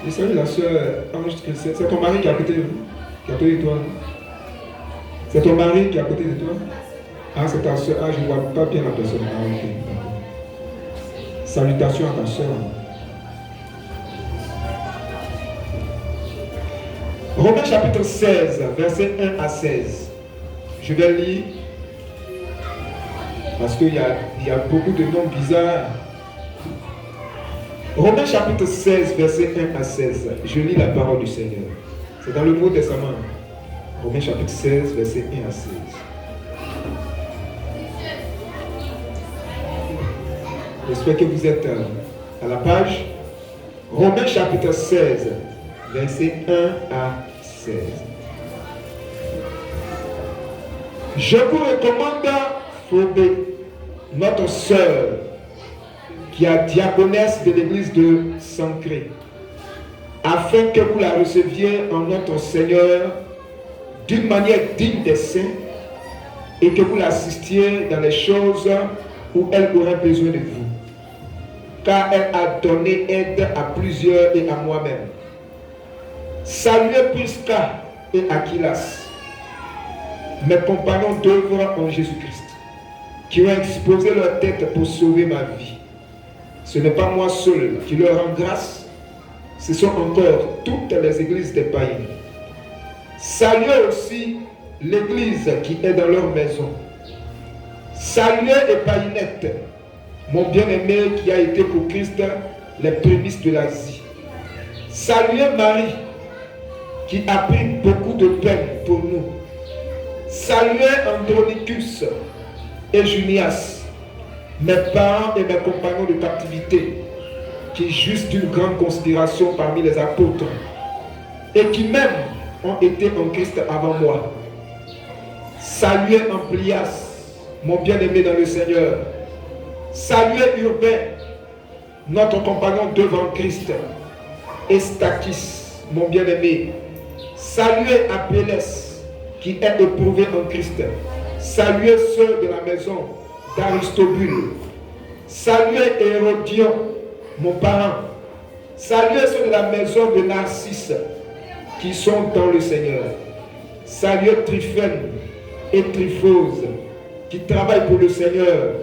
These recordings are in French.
Et salut la soeur Ange Christian. C'est ton mari qui est à côté de vous, qui est à côté de toi. C'est ton mari qui est à côté de toi. Ah, c'est ta soeur. Ah, je ne vois pas bien la personne. Ah, ok. Salutations à ta soeur. Romains chapitre 16, versets 1 à 16. Je vais lire parce qu'il y a beaucoup de noms bizarres. Romains chapitre 16, versets 1 à 16. Je lis la parole du Seigneur. C'est dans le Nouveau Testament. Romains chapitre 16, versets 1 à 16. J'espère que vous êtes à la page. Romains chapitre 16, versets 1 à 16. Je vous recommande Phobé, notre sœur, qui est diaconesse de l'église de Sancré, afin que vous la receviez en notre Seigneur d'une manière digne des saints et que vous l'assistiez dans les choses où elle aurait besoin de vous. Car elle a donné aide à plusieurs et à moi-même. Saluez Prisca et Aquilas, mes compagnons d'œuvre en Jésus-Christ, qui ont exposé leur tête pour sauver ma vie. Ce n'est pas moi seul qui leur rend grâce, ce sont encore toutes les églises des païens. Saluez aussi l'église qui est dans leur maison. Saluez Épaïnette, mon bien-aimé qui a été pour Christ les prémices de l'Asie. Saluez Marie, qui a pris beaucoup de peine pour nous. Saluez Andronicus et Junias, mes parents et mes compagnons de captivité, qui jouissent d'une grande considération parmi les apôtres et qui même ont été en Christ avant moi. Saluez Amplias, mon bien-aimé dans le Seigneur. Saluez Urbain, notre compagnon devant Christ. Et Stachys, mon bien-aimé. Saluez Apelles, qui est éprouvé en Christ. Saluez ceux de la maison d'Aristobule. Saluez Hérodion, mon parent. Saluez ceux de la maison de Narcisse, qui sont dans le Seigneur. Saluez Tryphène et Tryphose, qui travaillent pour le Seigneur.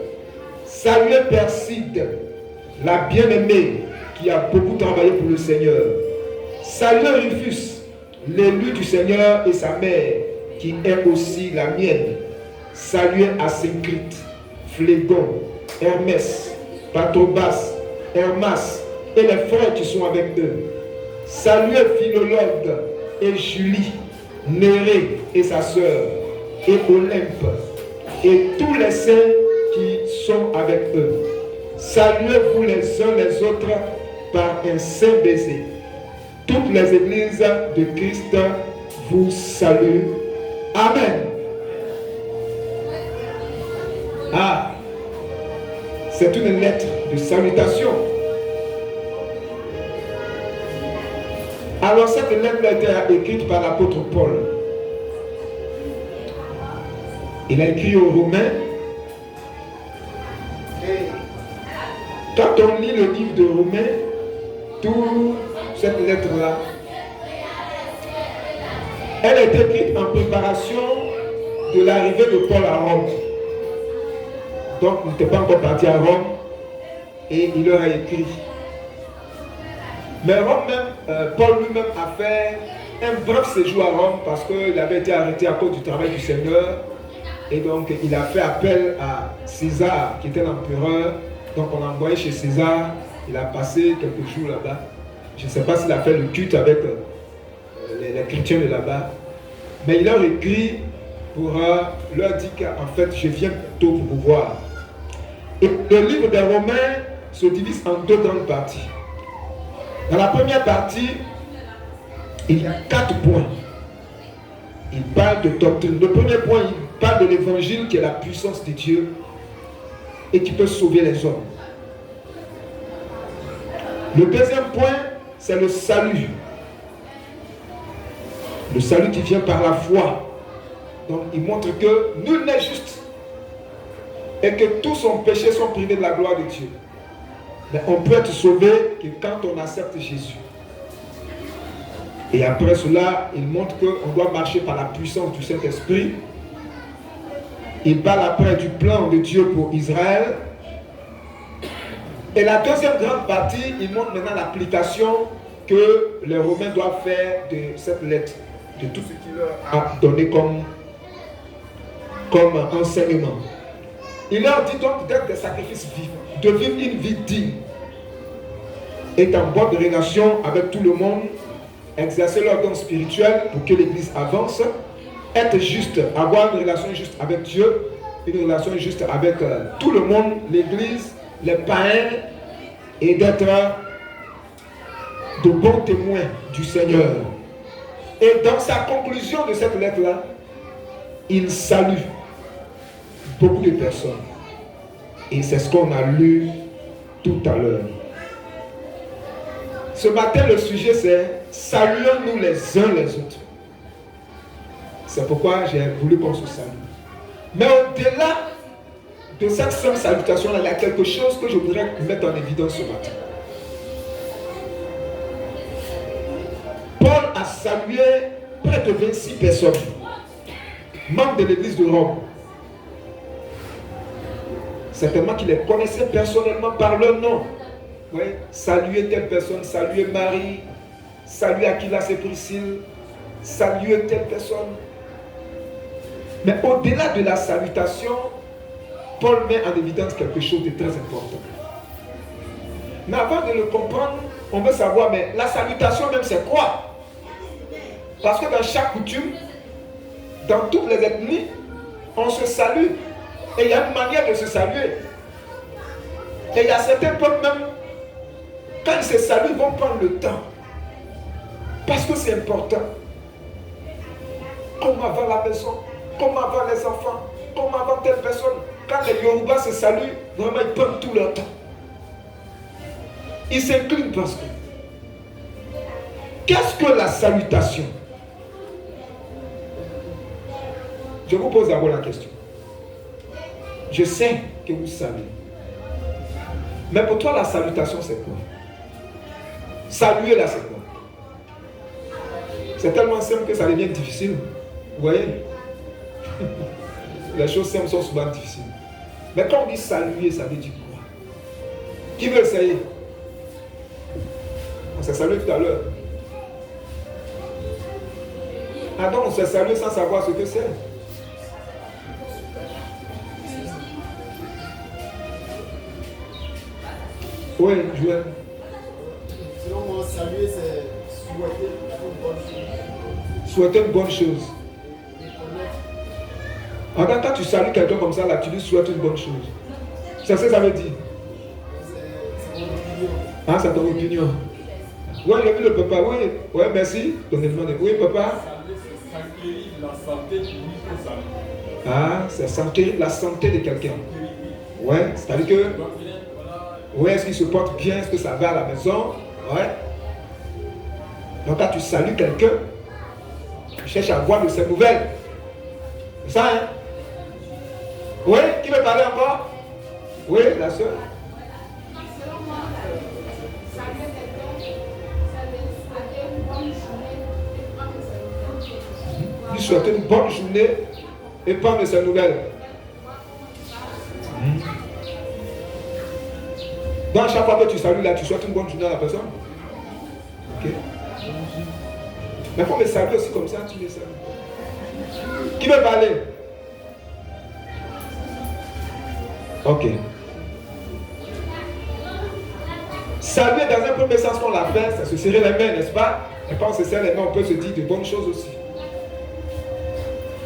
Saluez Perside, la bien-aimée, qui a beaucoup travaillé pour le Seigneur. Saluez Rufus, l'élu du Seigneur, et sa mère, qui est aussi la mienne. Saluez Asyncrite, Phlégon, Hermès, Patrobas, Hermas, et les frères qui sont avec eux. Saluez Philologue et Julie, Nérée et sa sœur, et Olympe, et tous les saints qui sont avec eux. Saluez-vous les uns les autres par un saint baiser. Toutes les églises de Christ vous saluent. Amen. Ah, c'est une lettre de salutation. Alors cette lettre a été écrite par l'apôtre Paul. Il a écrit aux Romains. Quand on lit le livre de Romains, toute cette lettre-là, elle est écrite en préparation de l'arrivée de Paul à Rome. Donc il n'était pas encore parti à Rome et il leur a écrit. Mais Rome même, Paul lui-même a fait un bref séjour à Rome parce qu'il avait été arrêté à cause du travail du Seigneur. Et donc il a fait appel à César qui était l'empereur. Donc on l'a envoyé chez César. Il a passé quelques jours là-bas. Je ne sais pas s'il a fait le culte avec les chrétiens de là-bas. Mais il leur écrit pour leur dire qu'en fait je viens plutôt pour vous voir. Et le livre des Romains se divise en deux grandes parties. Dans la première partie, il y a 4 points. Il parle de doctrine. Le premier point, il parle de l'évangile qui est la puissance de Dieu et qui peut sauver les hommes. Le deuxième point, c'est le salut. Le salut qui vient par la foi. Donc il montre que nul n'est juste et que tous son péché sont privés de la gloire de Dieu. Mais on peut être sauvé que quand on accepte Jésus. Et après cela, il montre qu'on doit marcher par la puissance du Saint-Esprit. Il parle après du plan de Dieu pour Israël. Et la deuxième grande partie, il montre maintenant l'application que les Romains doivent faire de cette lettre, de tout ce qu'il leur a donné comme enseignement. Il leur dit donc d'être des sacrifices vifs, de vivre une vie digne, être en bonne relation avec tout le monde, exercer leur don spirituel pour que l'Église avance, être juste, avoir une relation juste avec Dieu, une relation juste avec tout le monde, l'Église, les païens, et d'être de bons témoins du Seigneur. Et dans sa conclusion de cette lettre-là, il salue beaucoup de personnes. Et c'est ce qu'on a lu tout à l'heure. Ce matin, le sujet c'est « Saluons-nous les uns les autres ». C'est pourquoi j'ai voulu qu'on se salue. Mais au-delà de cette simple salutation-là, il y a quelque chose que je voudrais mettre en évidence ce matin. Paul a salué près de 26 personnes, membres de l'église de Rome. Certainement qu'il les connaissait personnellement par leur nom. Oui, saluer telle personne, saluer Marie, saluer Aquila et Priscille, saluer telle personne. Mais au-delà de la salutation, Paul met en évidence quelque chose de très important. Mais avant de le comprendre, on veut savoir, mais la salutation même c'est quoi? Parce que dans chaque coutume, dans toutes les ethnies, on se salue. Et il y a une manière de se saluer. Et il y a certains peuples même, quand ils se saluent, ils vont prendre le temps. Parce que c'est important. Comment va la maison? Comment vont les enfants? Comment va telle personne? Quand les Yoruba se saluent, vraiment ils prennent tout leur temps. Ils s'inclinent parce que. Qu'est-ce que la salutation? Je vous pose d'abord la question. Je sais que vous savez. Mais pour toi, la salutation, c'est quoi? Saluer là, c'est quoi? C'est tellement simple que ça devient difficile. Vous voyez? Les choses simples sont souvent difficiles. Mais quand on dit saluer, ça veut dire quoi? Qui veut essayer? On s'est salué tout à l'heure. Ah donc on s'est salué sans savoir ce que c'est. Oui, Joël. Selon moi, saluer, c'est souhaiter une bonne chose. Souhaiter une bonne chose. Quand tu salues quelqu'un comme ça, là, tu lui souhaites une bonne chose. C'est ce que ça veut dire. C'est mon opinion. Ah, c'est ton opinion. Oui, j'ai vu le papa. Oui, oui, merci. Oui, papa. C'est s'acquérir la santé du salut. Ah, c'est s'acquérir la santé de quelqu'un. Oui, c'est-à-dire que. Oui, est-ce qu'il se porte bien? Est-ce que ça va à la maison? Oui. Donc, quand tu salues quelqu'un, tu cherches à voir de ses nouvelles. C'est ça, hein? Oui, qui veut parler encore? Oui, la soeur. Selon moi, saluer quelqu'un, ça veut souhaiter une bonne journée et prendre ses nouvelles. Lui souhaiter une bonne journée et prendre ses nouvelles. Donc, chaque fois que tu salues là, tu souhaites une bonne journée à la personne. Ok. Mais il faut me saluer aussi comme ça, tu me salues. Qui veut parler? Ok. Saluer dans un premier sens qu'on l'a fait, c'est se serrer les mains, n'est-ce pas? Et quand on se serre les mains, on peut se dire de bonnes choses aussi.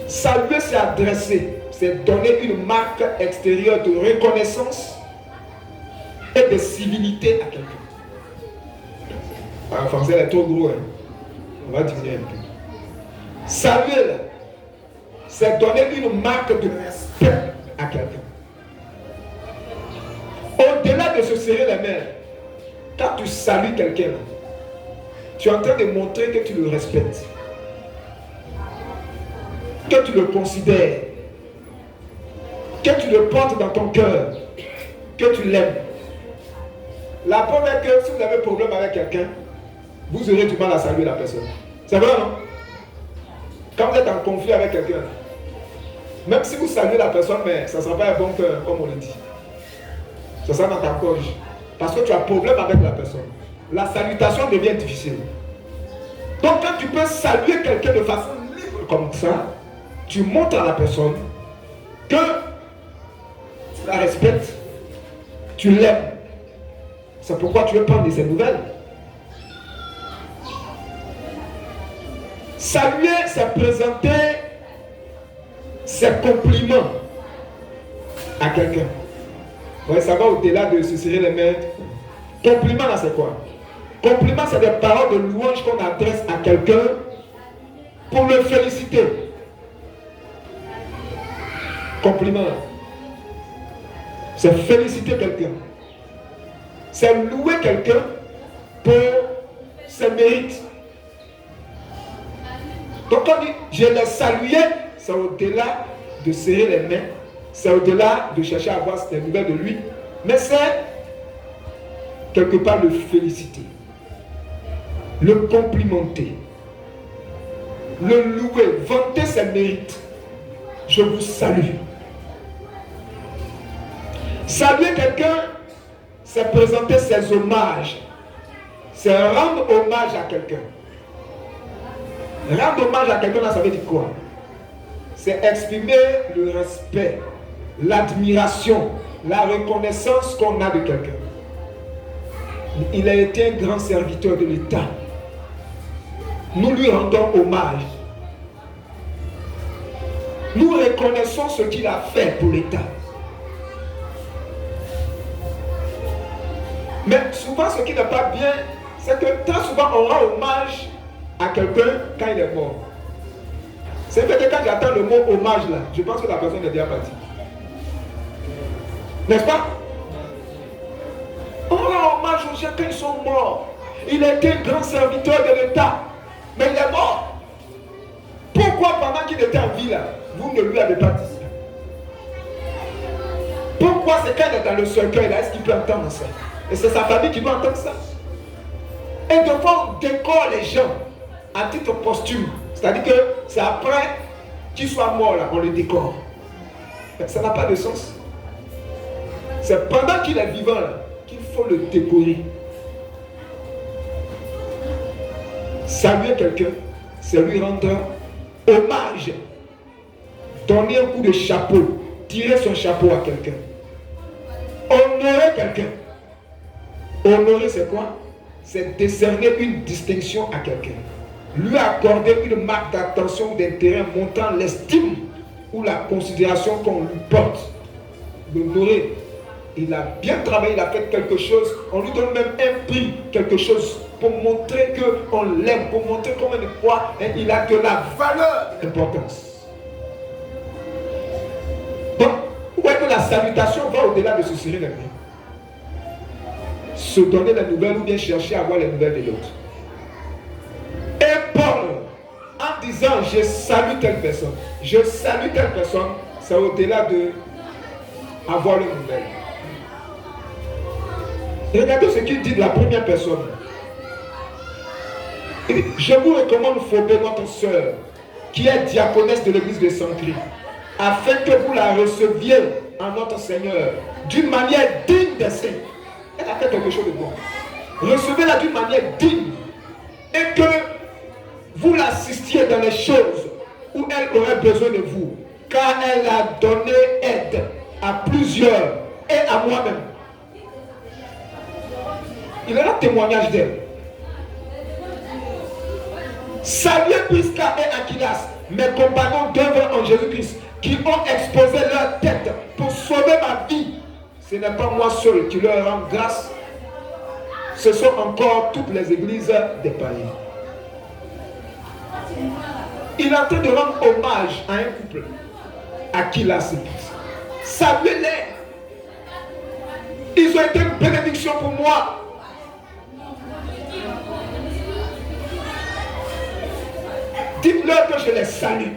Saluer, c'est adresser, c'est donner une marque extérieure de reconnaissance et de civilité à quelqu'un. En français, elle est trop gros. Hein. On va diminuer un peu. Saluer, c'est donner une marque de respect à quelqu'un. Au-delà de se serrer les mains, quand tu salues quelqu'un, tu es en train de montrer que tu le respectes, que tu le considères, que tu le portes dans ton cœur, que tu l'aimes. La preuve est que si vous avez un problème avec quelqu'un, vous aurez du mal à saluer la personne. C'est vrai, non? Quand vous êtes en conflit avec quelqu'un, même si vous saluez la personne, mais ça ne sera pas un bon cœur, comme on le dit. Ça sera dans ta gorge. Parce que tu as problème avec la personne. La salutation devient difficile. Donc quand tu peux saluer quelqu'un de façon libre comme ça, tu montres à la personne que tu la respectes, tu l'aimes. C'est pourquoi tu veux prendre de ses nouvelles. Saluer, c'est présenter ses compliments à quelqu'un. Ouais, ça va au-delà de se serrer les mains. Compliment, là, c'est quoi? Compliment, c'est des paroles de louange qu'on adresse à quelqu'un pour le féliciter. Compliment, c'est féliciter quelqu'un. C'est louer quelqu'un pour ses mérites. Donc on dit, je l'ai salué, c'est au-delà de serrer les mains, c'est au-delà de chercher à avoir des nouvelles de lui, mais c'est quelque part le féliciter, le complimenter, le louer, vanter ses mérites. Je vous salue. Saluer quelqu'un, c'est présenter ses hommages, c'est rendre hommage à quelqu'un. Rendre hommage à quelqu'un, ça veut dire quoi? C'est exprimer le respect, l'admiration, la reconnaissance qu'on a de quelqu'un. Il a été un grand serviteur de l'État. Nous lui rendons hommage. Nous reconnaissons ce qu'il a fait pour l'État. Mais souvent, ce qui n'est pas bien, c'est que très souvent, on rend hommage à quelqu'un quand il est mort. C'est vrai que quand j'entends le mot hommage là, je pense que la personne est déjà partie. N'est-ce pas? On rend hommage aux gens quand ils sont morts. Il était un grand serviteur de l'État, mais il est mort. Pourquoi pendant qu'il était en vie là, vous ne lui avez pas dit ça? Pourquoi c'est quand il est dans le cercueil là, est-ce qu'il peut entendre ça? Et c'est sa famille qui doit entendre ça. Et de fois on décore les gens à titre posthume. C'est-à-dire que c'est après qu'il soit mort là, on le décore. Ça n'a pas de sens. C'est pendant qu'il est vivant là qu'il faut le décorer. Saluer quelqu'un, c'est lui rendre hommage. Donner un coup de chapeau, tirer son chapeau à quelqu'un. Honorer quelqu'un. Honorer c'est quoi? C'est décerner une distinction à quelqu'un. Lui accorder une marque d'attention ou d'intérêt montrant l'estime ou la considération qu'on lui porte. L'honorer. Il a bien travaillé, il a fait quelque chose. On lui donne même un prix, quelque chose pour montrer qu'on l'aime, pour montrer combien de fois il a de la valeur, d'importance. Donc, vous voyez que la salutation va au-delà de se serrer les mains. Se donner les nouvelles ou bien chercher à avoir les nouvelles de l'autre. Et Paul, en disant je salue telle personne, je salue telle personne, c'est au-delà de avoir les nouvelles. Et regardez ce qu'il dit de la première personne. Il dit, je vous recommande Phobé, notre soeur, qui est diaconesse de l'église de Saint-Christ, afin que vous la receviez en notre Seigneur d'une manière digne des saints. Elle a fait quelque chose de bon. Recevez-la d'une manière digne et que vous l'assistiez dans les choses où elle aurait besoin de vous, car elle a donné aide à plusieurs et à moi-même. Il a un témoignage d'elle. Saluez Prisca et Aquilas, mes compagnons d'œuvre en Jésus-Christ, qui ont exposé leur tête pour sauver ma vie. Ce n'est pas moi seul qui leur rend grâce. Ce sont encore toutes les églises des païens. Il est en train de rendre hommage à un couple. Aquilas et Prisca. Saluez-les. Ils ont été une bénédiction pour moi. Dites-leur que je les salue.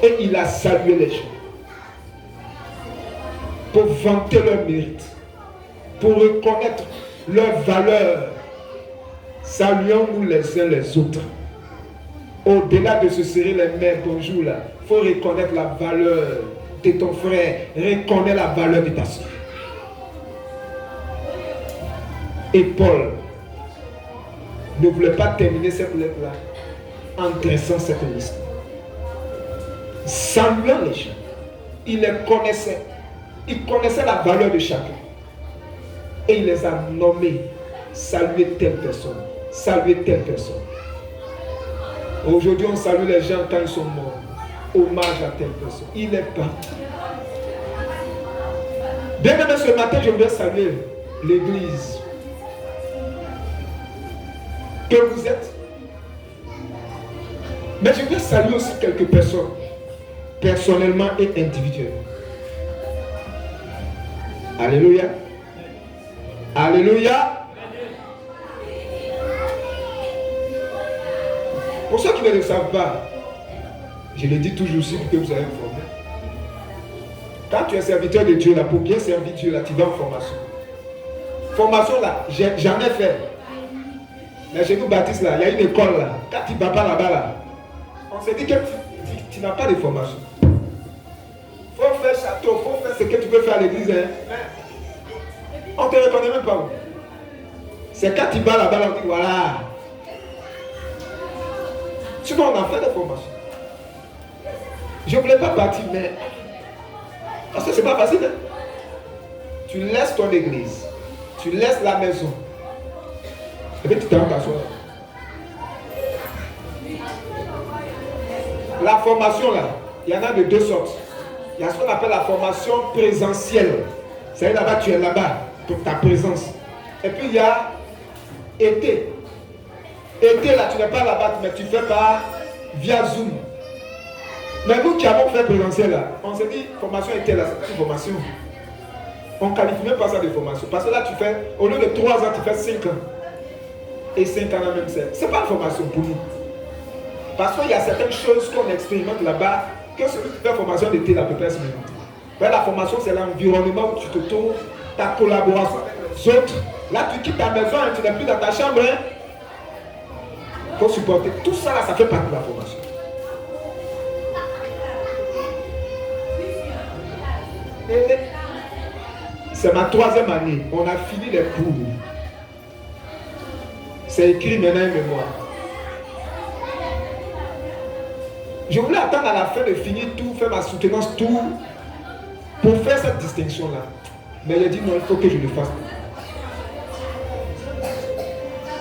Et il a salué les gens pour vanter leur mérite, pour reconnaître leur valeur Saluons-nous les uns les autres. Au-delà de se serrer les mains, bonjour là, il faut reconnaître la valeur de ton frère, reconnais la valeur de ta soeur. Et Paul ne voulait pas terminer cette lettre-là en dressant cette liste. Saluant les gens, il les connaissait. Il connaissait la valeur de chacun. Et il les a nommés. Saluer telle personne. Saluer telle personne. Aujourd'hui, on salue les gens quand ils sont morts. Hommage à telle personne. Il est parti. Bien aimé, ce matin, je voudrais saluer l'église que vous êtes. Mais je voudrais saluer aussi quelques personnes, personnellement et individuellement. Alléluia. Alléluia. Pour ceux qui ne le savent pas, je le dis toujours aussi pour que vous soyez informés. Quand tu es serviteur de Dieu, là, pour bien servir Dieu, là, tu vas en formation. Formation, là, j'en ai fait. Mais chez nous, Baptiste, là, il y a une école, là. Quand tu ne vas pas là-bas, là, on se dit que tu n'as pas de formation. Il faut faire château, il faut faire ce que tu peux faire à l'église. Hein. On ne te reconnaît même pas. C'est quand tu vas là-bas, là, on dit voilà. Sinon, on a fait des formations. Je ne voulais pas partir, mais parce que ce n'est pas facile. Hein? Tu laisses ton église, tu laisses la maison, et puis tu t'en t'asseoir. La formation, là, il y en a de deux sortes. Il y a ce qu'on appelle la formation présentielle. C'est là-bas, tu es là-bas, pour ta présence. Et puis il y a été. Été, là, tu n'es pas là-bas, mais tu fais pas via Zoom. Mais nous qui avons fait présentiel, là, on s'est dit, formation été, là, c'est pas une formation. On ne qualifie même pas ça de formation. Parce que là, tu fais, au lieu de 3 ans, tu fais 5 ans. Et 5 ans, là, même, c'est pas une formation pour nous. Parce qu'il y a certaines choses qu'on expérimente là-bas, que celui qui fait formation d'été, là, peut pas expérimenter. La formation, c'est l'environnement où tu te trouves, ta collaboration avec les autres. Là, tu quittes ta maison, hein, tu n'es plus dans ta chambre. Hein. Faut supporter. Tout ça, là, ça fait partie de la formation. Et c'est ma 3e année. On a fini les cours. C'est écrit maintenant en mémoire. Je voulais attendre à la fin de finir tout, faire ma soutenance, tout, pour faire cette distinction-là. Mais il a dit non, il faut que je le fasse.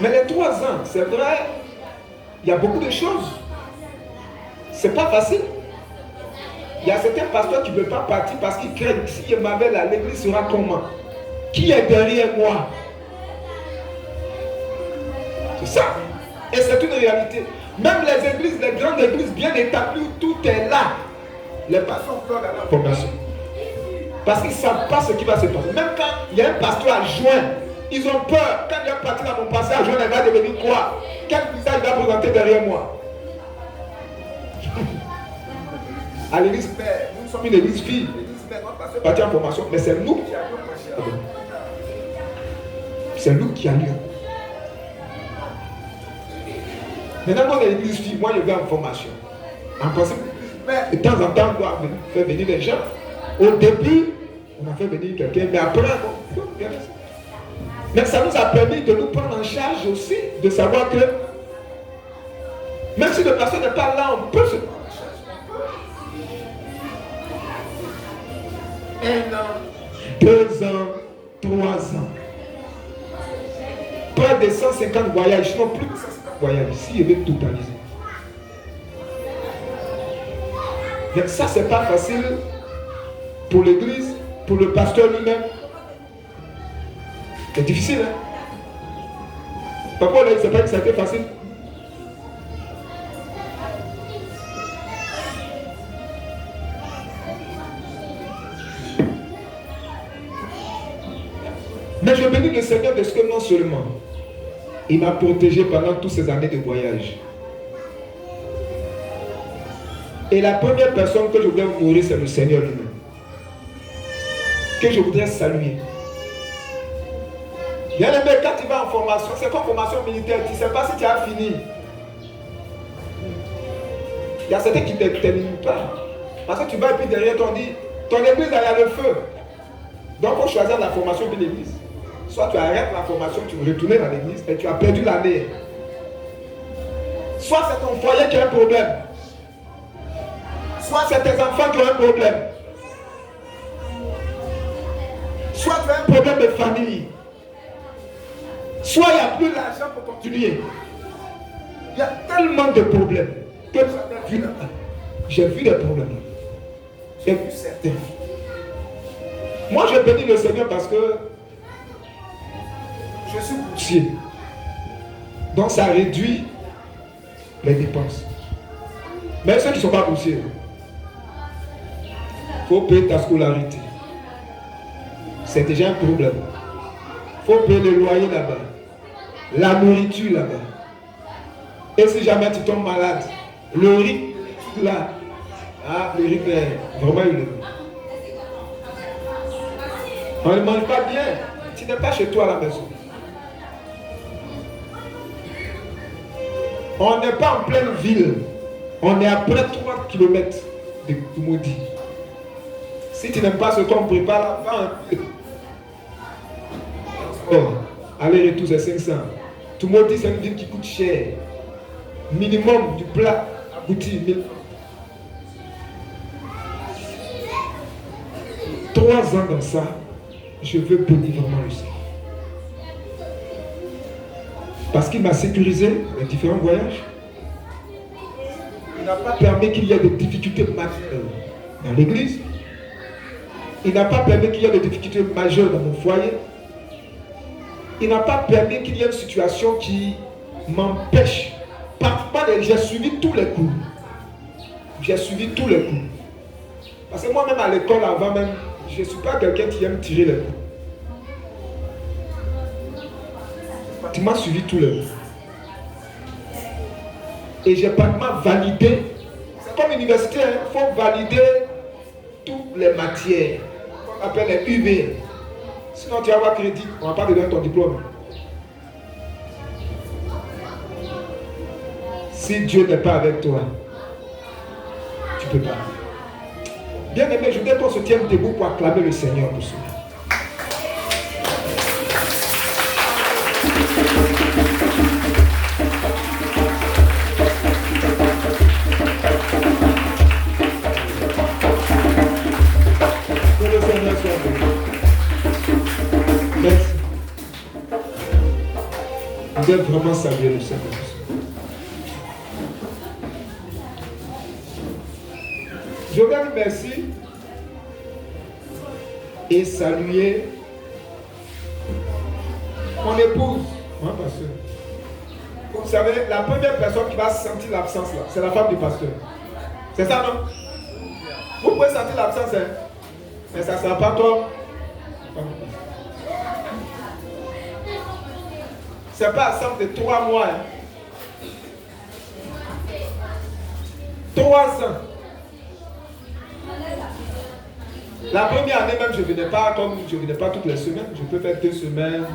Mais les 3 ans, c'est vrai, il y a beaucoup de choses. C'est pas facile. Il y a certains pasteurs qui ne veulent pas partir parce qu'ils craignent. Si je m'avais là, l'église sera comment? Qui est derrière moi? C'est ça. Et c'est une réalité. Même les églises, les grandes églises bien établies où tout est là, les pasteurs ont peur d'aller en formation. Parce qu'ils ne savent pas ce qui va se passer. Même quand il y a un pasteur adjoint, ils ont peur. Quand il y a un parti dans mon passé adjoint, il va devenir quoi? Quel visage il va présenter derrière moi? À l'église père, nous sommes une église fille. L'église père, notre pasteur est parti en formation, mais c'est nous qui allions. C'est nous qui allions. Maintenant, dans l'église fille, moi je vais en formation. En principe, de temps en temps, on doit faire venir des gens. Au début, on a fait venir quelqu'un, mais après, bon, mais ça nous a permis de nous prendre en charge aussi, de savoir que même si le pasteur n'est pas là, on peut se prendre en charge. 1 an, 2 ans, 3 ans. Près de 150 voyages, sinon plus de 150 voyages, si je vais totaliser. Mais ça, c'est pas facile pour l'église, pour le pasteur lui-même. C'est difficile, hein? Papa, là, c'est pas que ça a été facile. Mais je bénis le Seigneur de ce que non seulement il m'a protégé pendant toutes ces années de voyage. Et la première personne que je voudrais honorer, c'est le Seigneur lui-même. Que je voudrais saluer. Bien aimé, quand tu vas en formation, c'est comme formation militaire, tu ne sais pas si tu as fini. Il y a certains qui ne terminent pas. Parce que tu vas et puis derrière, on dit, ton église, il y a le feu. Donc, il faut choisir la formation de l'église. Soit tu arrêtes la formation, tu veux retourner dans l'église et tu as perdu l'année. Soit c'est ton foyer qui a un problème. Soit c'est tes enfants qui ont un problème. Soit tu as un problème de famille. Soit il n'y a plus l'argent pour continuer. Il y a tellement de problèmes que tu as vu là-bas. J'ai vu des problèmes. J'ai vu certains. Moi, je bénis le Seigneur parce que je suis boursier. Donc, ça réduit les dépenses. Mais ceux qui ne sont pas boursiers, il faut payer ta scolarité. C'est déjà un problème. Il faut payer le loyer là-bas. La nourriture là-bas. Et si jamais tu tombes malade, le rythme là, le rythme est vraiment élevé. On ne mange pas bien. Tu n'es pas chez toi à la maison. On n'est pas en pleine ville. On est à près de 3 km de Maudit. Si tu n'aimes pas ce qu'on prépare là, va un peu. Oh, aller-retour c'est 500. Tout le monde dit c'est une ville qui coûte cher. Minimum du plat abouti 1000 francs. 3 ans dans ça, je veux bénir vraiment le Seigneur. Parce qu'il m'a sécurisé les différents voyages. Il n'a pas permis qu'il y ait des difficultés majeures dans l'église. Il n'a pas permis qu'il y ait des difficultés majeures dans mon foyer. Il n'a pas permis qu'il y ait une situation qui m'empêche. J'ai suivi tous les cours. J'ai suivi tous les cours. Parce que moi-même à l'école avant même, je ne suis pas quelqu'un qui aime tirer les cours. Tu m'as suivi tous les cours. Et j'ai pratiquement validé. C'est comme l'université, il faut valider toutes les matières. On appelle les UV. Sinon tu vas avoir crédit, on ne va pas te donner ton diplôme. Si Dieu n'est pas avec toi, tu ne peux pas. Bien aimé, je voudrais qu'on se tienne debout pour acclamer le Seigneur pour cela. Que le Seigneur soit béni. Merci. Vous devez vraiment saluer le Seigneur. Je vais dire merci et saluer mon épouse. Moi, pasteur. Vous savez, la première personne qui va sentir l'absence là, c'est la femme du pasteur. C'est ça, non? Vous pouvez sentir l'absence, hein? Mais ça ne sera pas toi. C'est pas absence de 3 mois. Hein? 3 ans. La première année même, je ne venais pas comme je ne venais pas toutes les semaines. Je peux faire 2 semaines.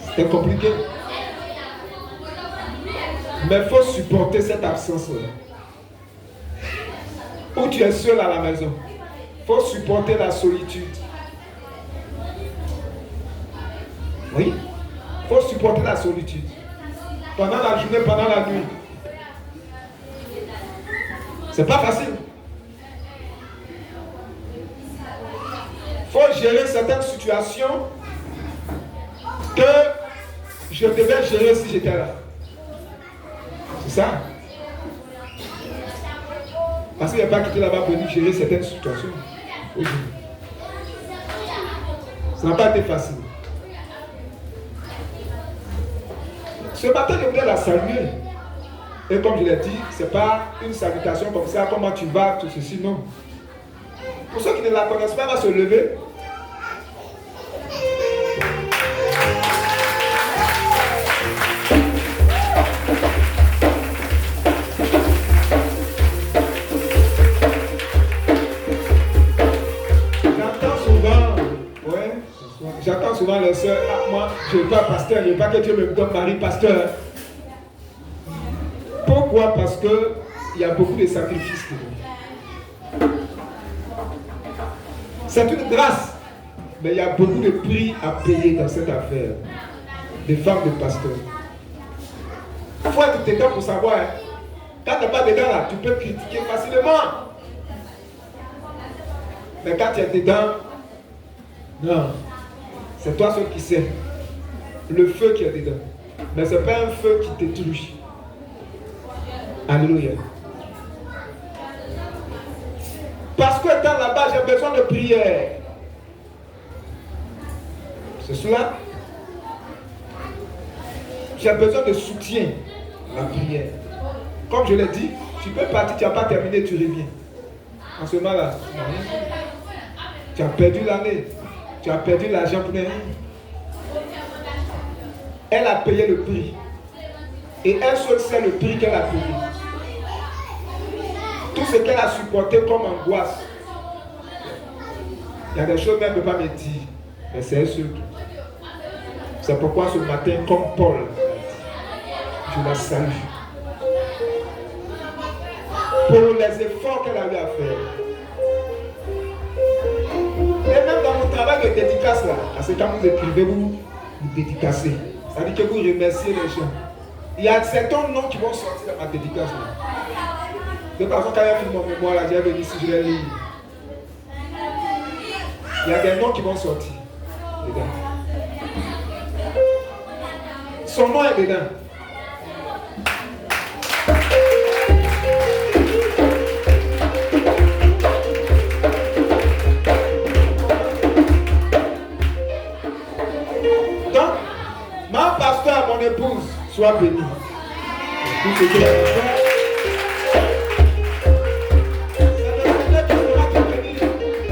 C'était compliqué. Mais il faut supporter cette absence-là. Où tu es seul à la maison. Il faut supporter la solitude. Oui. Il faut supporter la solitude. Pendant la journée, pendant la nuit. C'est pas facile. Il faut gérer certaines situations que je devais gérer si j'étais là. C'est ça. Parce qu'il n'y a pas quitté là-bas pour venir gérer certaines situations. Ça n'a pas été facile. Ce matin, je voulais la saluer. Et comme je l'ai dit, ce n'est pas une salutation comme ça, comment tu vas, tout ceci, non. Pour ceux qui ne la connaissent pas, elle va se lever. J'entends souvent les soeurs, ah, moi, je ne veux pas pasteur, je ne veux pas que Dieu me donne mari pasteur. Pourquoi? Parce qu'il y a beaucoup de sacrifices. C'est une grâce, mais il y a beaucoup de prix à payer dans cette affaire. Des femmes de pasteurs. Il faut être dedans pour savoir. Hein. Quand tu n'es pas dedans, là, tu peux critiquer facilement. Mais quand tu es dedans, non. C'est toi seul qui sais. Le feu qui est dedans. Mais ce n'est pas un feu qui détruit. Alléluia. Parce que étant là-bas, j'ai besoin de prière. C'est cela. J'ai besoin de soutien. La prière. Comme je l'ai dit, tu peux partir, tu n'as pas terminé, tu reviens. En ce moment-là, tu as perdu l'année. Tu as perdu l'argent pour rien. Elle a payé le prix. Et elle seule sait le prix qu'elle a payé. Tout ce qu'elle a supporté comme angoisse. Il y a des choses qu'elle ne peut pas me dire. Mais c'est elle seule. C'est pourquoi ce matin, comme Paul, je la salue. Pour les efforts qu'elle a eu à faire. Et même dans mon travail de dédicace là, parce que quand vous écrivez, vous dédicacez. Ça veut dire que vous remerciez les gens. Il y a certains noms qui vont sortir dans ma dédicace là. De toute façon, quand j'ai fini mon mémoire là, j'ai venu ici, je vais lire. Il y a des noms qui vont sortir dedans. Son nom est dedans. Donc, ma pasteur, mon épouse, soit bénie. Tout ce que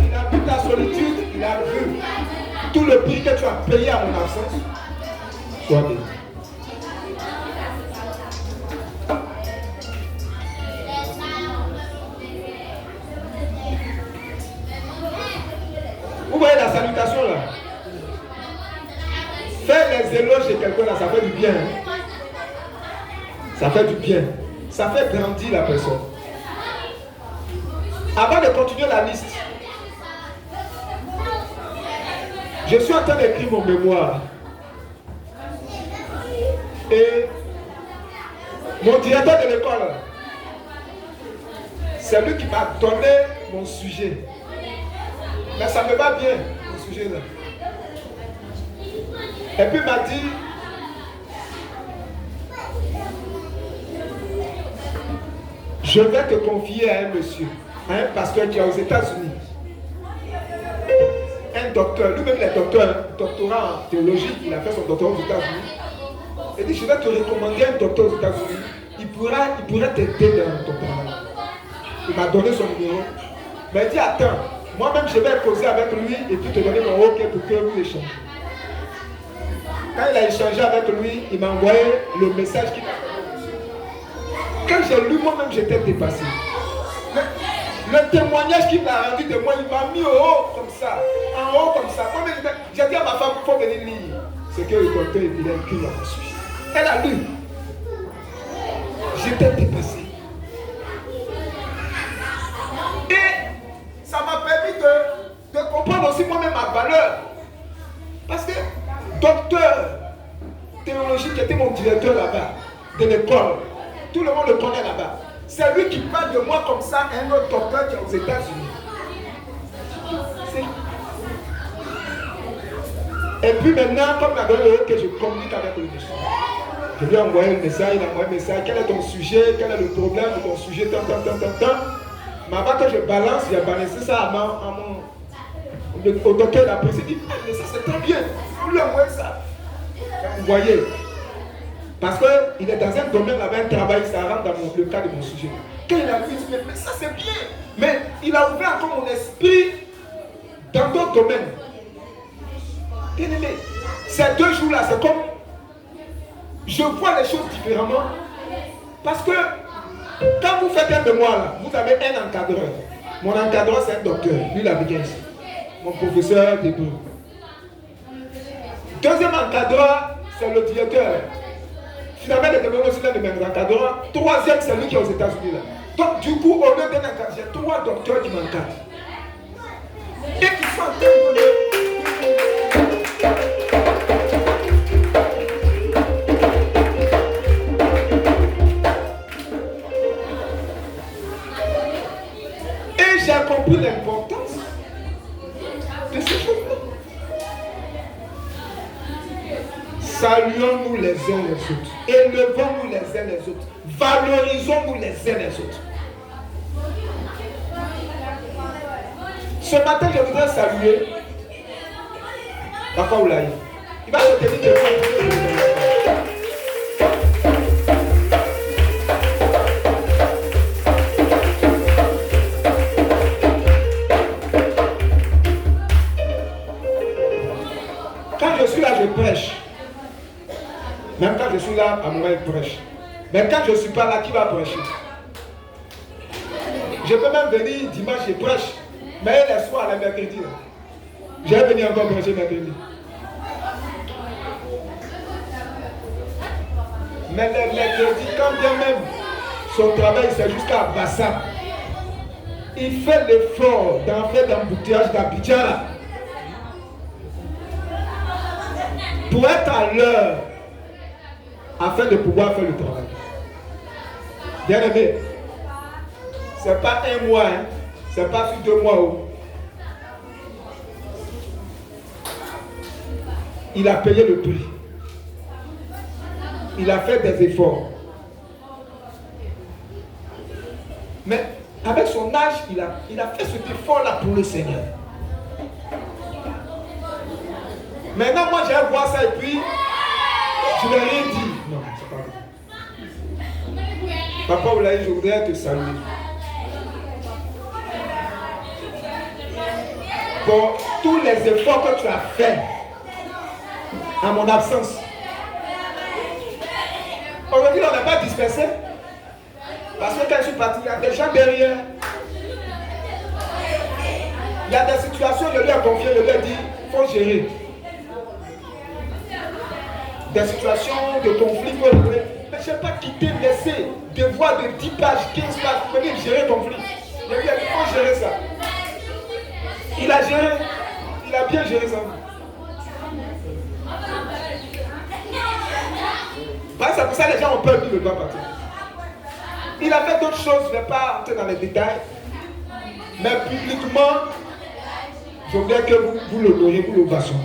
il a vu ta solitude, il a vu tout le prix que tu as payé à mon absence. Sois béni. Vous voyez la salutation là? Faire les éloges de quelqu'un là, ça fait du bien. Ça fait du bien. Ça fait grandir la personne. Avant de continuer la liste, je suis en train d'écrire mon mémoire. Et mon directeur de l'école, c'est lui qui m'a donné mon sujet. Mais ça me va bien, mon sujet là. Et puis il m'a dit, je vais te confier à un monsieur, à un pasteur qui est aux États-Unis. Un docteur, lui-même il est doctorat en théologie, il a fait son doctorat aux États-Unis. Il dit, je vais te recommander un docteur aux États-Unis. Il pourrait t'aider dans ton travail. Il m'a donné son numéro. Mais il dit, attends, moi-même je vais causer avec lui et puis te donner mon OK pour que vous échangez. Quand il a échangé avec lui, il m'a envoyé le message qu'il a fait. Quand j'ai lu, moi-même j'étais dépassé. Le témoignage qu'il m'a rendu de moi, il m'a mis au haut comme ça. En haut comme ça. J'ai dit à ma femme, il faut venir lire. C'est que le docteur il a écrit là-dessus. Elle a lu. J'étais dépassé. Et ça m'a permis de comprendre aussi moi-même ma valeur. Parce que docteur théologique qui était mon directeur là-bas, de l'école, tout le monde le connaît là-bas. C'est lui qui parle de moi comme ça à un autre docteur qui est aux États-Unis. Et puis maintenant, comme il a donné que je communique avec le monsieur. Je lui ai envoyé un message, il a envoyé un message. Quel est ton sujet? Quel est le problème de ton sujet? Tant. Mais avant que je balance, j'ai balancé ça au docteur d'après. Il dit, mais ça c'est très bien. Vous lui envoyez ça. Vous voyez? Parce qu'il est dans un domaine, là-bas, un travail, ça rentre dans le cas de mon sujet. Quand il a vu, il dit, mais ça c'est bien. Mais il a ouvert encore mon esprit dans d'autres domaines. Bien-aimé, ces 2 jours-là, c'est comme je vois les choses différemment. Parce que quand vous faites un mémoire, là, vous avez un encadreur. Mon encadreur, c'est un docteur. Lui, il a bien ici. Mon professeur d'hébreu. Deuxième encadreur, c'est le directeur. Finalement, il est devenu aussi l'un des mêmes encadreurs. Troisième, c'est lui qui est aux États-Unis. Là. Donc, du coup, au lieu d'un encadreur, j'ai 3 docteurs qui m'encadrent. Et qui sont en train de... Et j'ai compris l'importance de ces choses-là. Saluons-nous les uns les autres. Élevons-nous les uns les autres. Valorisons-nous les uns les autres. Ce matin, je voudrais saluer Papa Oulaye. Il va se tenir devant vous. Quand je suis là, je prêche. Même quand je suis là, à un moment, il prêche. Mais quand je ne suis pas là, qui va prêcher? Je peux même venir dimanche, je prêche. Mais les soirs, le mercredi, je vais venir encore prêcher mercredi. Mais le mercredi, quand bien même son travail, c'est jusqu'à Bassa, il fait l'effort d'en faire d'embouteillage d'Abidjan pour être à l'heure afin de pouvoir faire le travail. Bien aimé, ce n'est pas un mois, hein. Ce n'est pas sur 2 mois. Oh. Il a payé le prix. Il a fait des efforts. Mais avec son âge, il a fait cet effort-là pour le Seigneur. Maintenant, moi, j'ai voir ça et puis, je ne l'ai rien dit. Non, c'est pas vrai. Papa Oulaye, je voudrais te saluer. Pour tous les efforts que tu as faits à mon absence. Aujourd'hui, on n'est pas dispersé. Parce que quand je suis parti, il y a des gens derrière. Il y a des situations, je lui ai confié, je lui ai dit, il faut gérer. Des situations de conflit, mais je n'ai pas quitté, laissé devoir de 10 pages, 15 pages pour venir gérer le conflit. Je lui ai dit, il faut gérer ça. Il a géré, il a bien géré ça. C'est pour ça que les gens ont peur qu'il ne va pas partir. Il a fait d'autres choses, je ne vais pas entrer dans les détails. Mais publiquement, je voudrais que vous l'honorez, vous l'ovationner.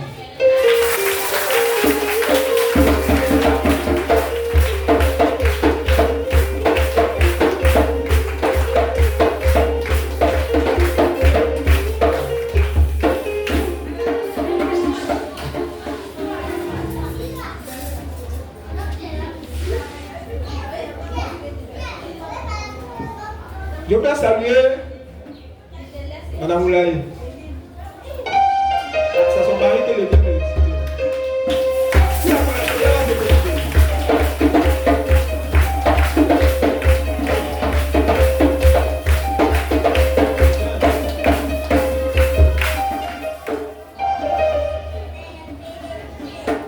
Je veux saluer Madame Oulaye. C'est son mari qui le vient.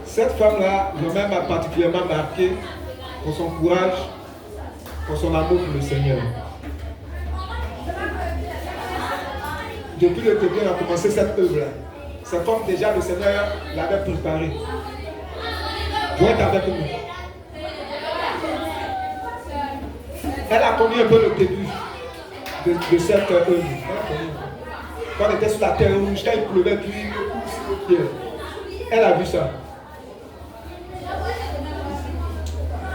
Cette femme-là, elle m'a particulièrement marqué pour son courage, pour son amour pour le Seigneur. Depuis le début, on a commencé cette œuvre-là. C'est comme déjà le Seigneur l'avait préparé. Pour être avec nous. Elle a connu un peu le début de cette œuvre. Quand on était sur la terre rouge, quand il pleuvait, puis elle a vu ça.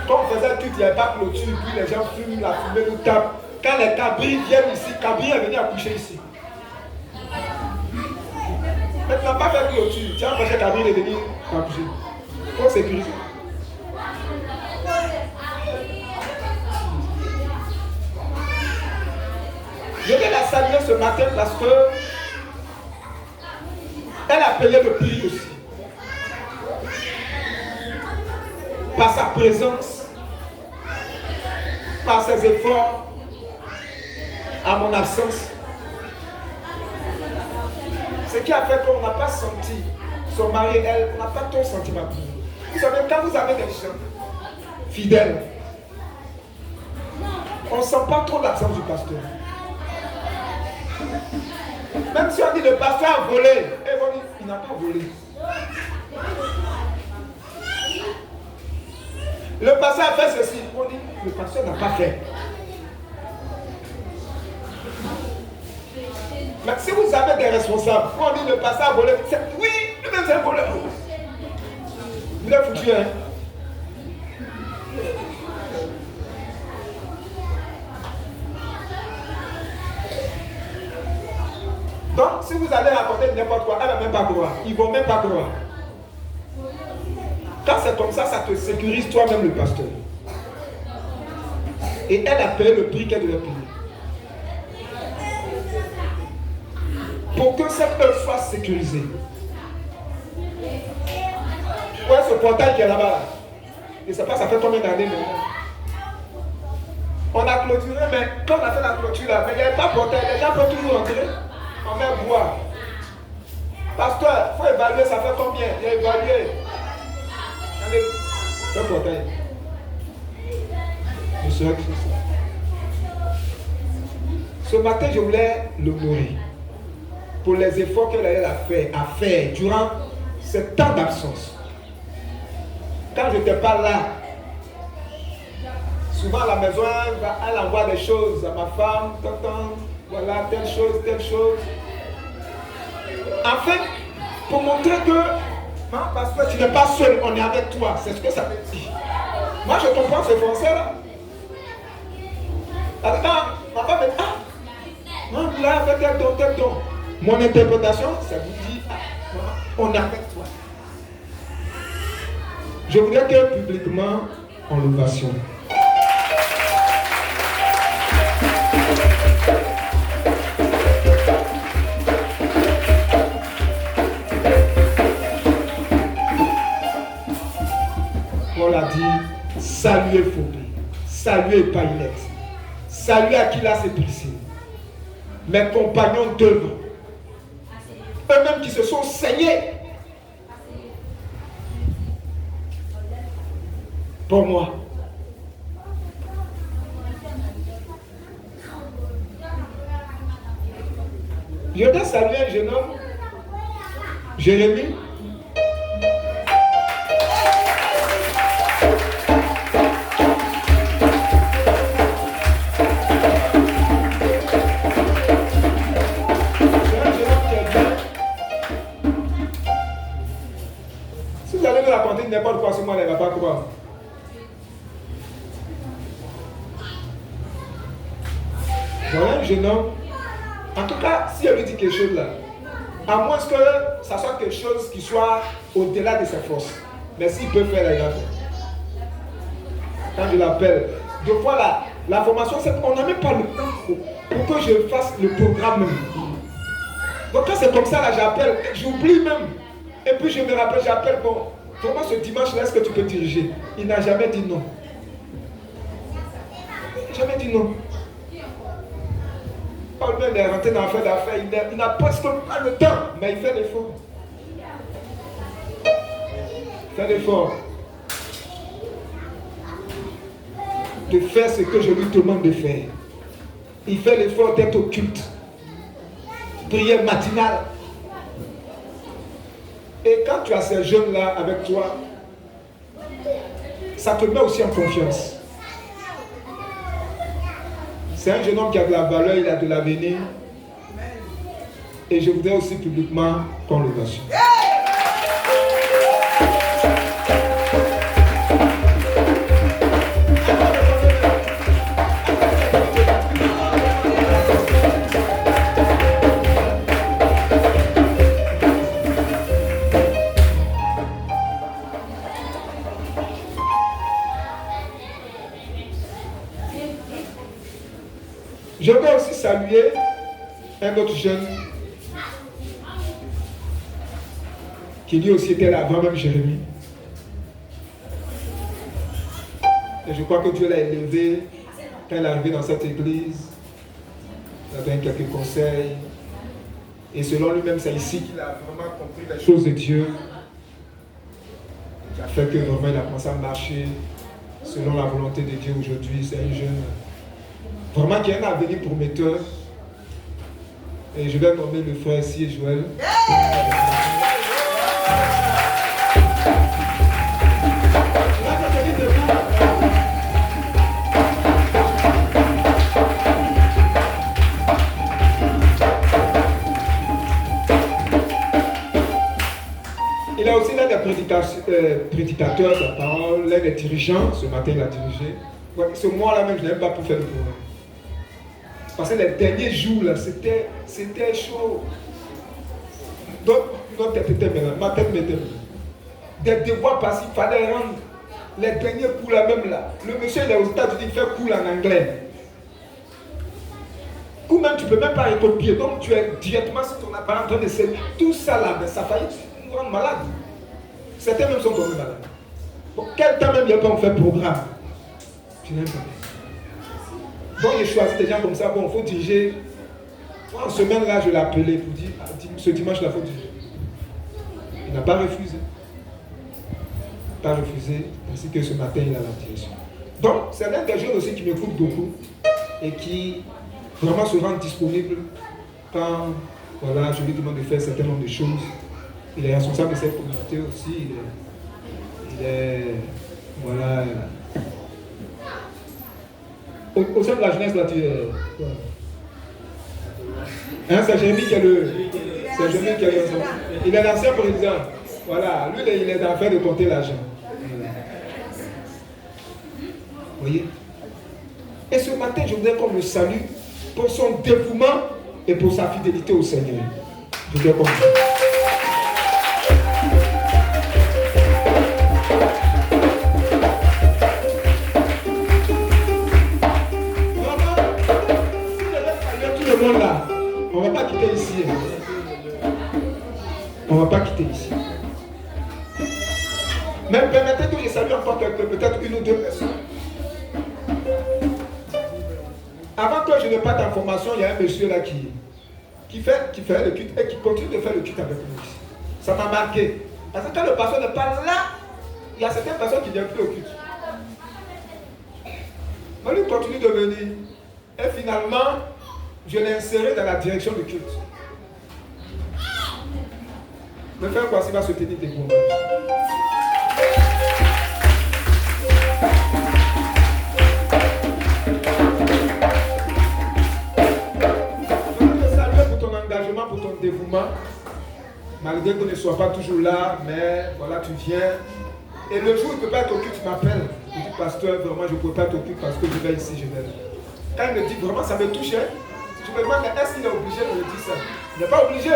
Quand on faisait tout, il n'y avait pas de clôture, puis les gens fument, la fumée nous tape. Quand les cabris viennent ici, cabri est venu accoucher ici. Mais tu n'as pas fait clôture, tu as empêché cabri de venir accoucher. Il faut sécuriser. Je vais la saluer ce matin parce que elle a payé le prix aussi. Par sa présence, par ses efforts, à mon absence. Ce qui a fait qu'on n'a pas senti son mari et elle, on n'a pas trop sentiment pour vous. Vous savez, quand vous avez des gens fidèles, on ne sent pas trop l'absence du pasteur. Même si on dit le pasteur a volé, et on dit il n'a pas volé. Le pasteur a fait ceci, on dit le pasteur n'a pas fait. Mais si vous avez des responsables, on dit le pasteur a volé, oui, lui-même c'est un voleur. Vous l'avez foutu, hein? Donc, si vous allez raconter n'importe quoi, elle ne va même pas croire. Ils ne vont même pas croire. Quand c'est comme ça, ça te sécurise toi-même le pasteur. Et elle a payé le prix qu'elle devait payer. Pour que cette œuvre soit sécurisée. Ouais, ce portail qui est là-bas. Là. Je ne sais pas, ça fait combien d'années maintenant. On a clôturé, mais quand on a fait la clôture là, mais il n'y avait pas de portail. Les gens peuvent toujours entrer. On met bois. Pasteur, il faut évaluer, ça fait combien? Il a évalué. Allez, le portail. Je serai que c'est ça. Ce matin, je voulais l'honorer pour les efforts qu'elle a fait durant ce temps d'absence. Quand je n'étais pas là, souvent à la maison, elle envoie des choses à ma femme, voilà, telle chose. En fait, pour montrer que, parce que tu n'es pas seul, on est avec toi, c'est ce que ça veut dire. Moi, je comprends ce français-là. Quand ma femme me dit, non, là, avec tel don. Mon interprétation, ça vous dit, on est avec toi. Je voudrais que publiquement, on l'ovation. Paul a dit, saluez Phobie, saluez Païlette, saluez Aquila et Priscille, mes compagnons d'œuvre, eux-mêmes qui se sont saignés pour moi. Je dois saluer un jeune homme, Jérémie. Si vous allez me raconter n'importe quoi sur moi, elle ne va pas croire. Voilà un jeune homme. En tout cas, si elle lui dit quelque chose là, à moins que ça soit quelque chose qui soit au-delà de ses forces. Mais s'il peut faire, il va faire. Quand je l'appelle, deux fois la formation, on n'a même pas le temps pour que je fasse le programme même. Donc quand c'est comme ça, là, j'appelle, j'oublie même. Et puis je me rappelle, j'appelle, bon, comment ce dimanche-là, est-ce que tu peux diriger? Il n'a jamais dit non. Jamais dit non. Paul même est rentré dans l'affaire d'affaires, il n'a presque pas le temps, mais il fait l'effort. Il fait l'effort de faire ce que je lui demande de faire. Il fait l'effort d'être au culte. Prière matinale. Et quand tu as ces jeunes-là avec toi, ça te met aussi en confiance. C'est un jeune homme qui a de la valeur, il a de l'avenir. Et je voudrais aussi publiquement qu'on le voit. Je veux aussi saluer un autre jeune qui lui aussi était là avant même Jérémie. Et je crois que Dieu l'a élevé quand il est arrivé dans cette église. Il a donné quelques conseils. Et selon lui-même, c'est ici qu'il a vraiment compris les choses de Dieu. Qui a fait que vraiment il a commencé à marcher selon la volonté de Dieu aujourd'hui. C'est un jeune vraiment qui a un avenir prometteur. Et je vais nommer le frère ici, Joël. Il a aussi l'un des prédicateurs de la parole, l'un des dirigeants. Ce matin, il a dirigé. Ouais, ce mois-là même, je n'ai même pas pu faire le programme. Parce que les derniers jours, là, c'était chaud. Donc, notre tête était mélange, ma tête m'était mélange. Des devoirs passifs, il fallait rendre les derniers cours là même là. Le monsieur, il est aux États-Unis, il fait cours en anglais. Ou même, tu ne peux même pas recopier. Donc, tu es directement sur ton appareil en train de servir. Tout ça là, ben, ça faillit nous rendre malade. Certains même sont tombés malades. Donc, quel temps même il n'y a pas fait programme. Tu n'aimes pas. Donc, j'ai choisi des gens comme ça. Bon, il faut diriger. En semaine là, je l'ai appelé pour dire ce dimanche là, il faut diriger. Il n'a pas refusé. Pas refusé, ainsi que ce matin, il a la direction. Donc, c'est l'un des jeunes aussi qui m'écoute beaucoup et qui vraiment se rend disponible quand voilà, je lui demande de faire un certain nombre de choses. Il est responsable de cette communauté aussi. Il est voilà. Au sein de la jeunesse, là, tu es. Hein, c'est Jérémy qui est le. C'est Jérémy qui est le. Il est l'ancien président. Voilà, lui, il est en train de compter l'argent. Vous voyez? Et ce matin, je voudrais qu'on le salue pour son dévouement et pour sa fidélité au Seigneur. Je voudrais qu'on le salue. Là, on ne va pas quitter ici. On ne va pas quitter ici. Mais permettez que je salue encore peut-être une ou deux personnes. Avant que je ne parte en formation, il y a un monsieur là qui fait le culte et qui continue de faire le culte avec nous. Ça m'a marqué. Parce que quand le pasteur n'est pas là, il y a certaines personnes qui ne viennent plus au culte. Mais lui continue de venir. Et finalement, je l'ai inséré dans la direction du culte. Le frère Kwasi va se tenir debout. Je veux te saluer pour ton engagement, pour ton dévouement. Malgré qu'on ne soit pas toujours là, mais voilà, tu viens. Et le jour où tu ne peux pas être au culte, tu m'appelles. Je dis, pasteur, vraiment, je ne peux pas être au culte parce que je vais ici, je vais là. Quand il me dit, vraiment, ça me touche. Je me demande, est-ce qu'il est obligé de me dire ça? Il n'est pas obligé.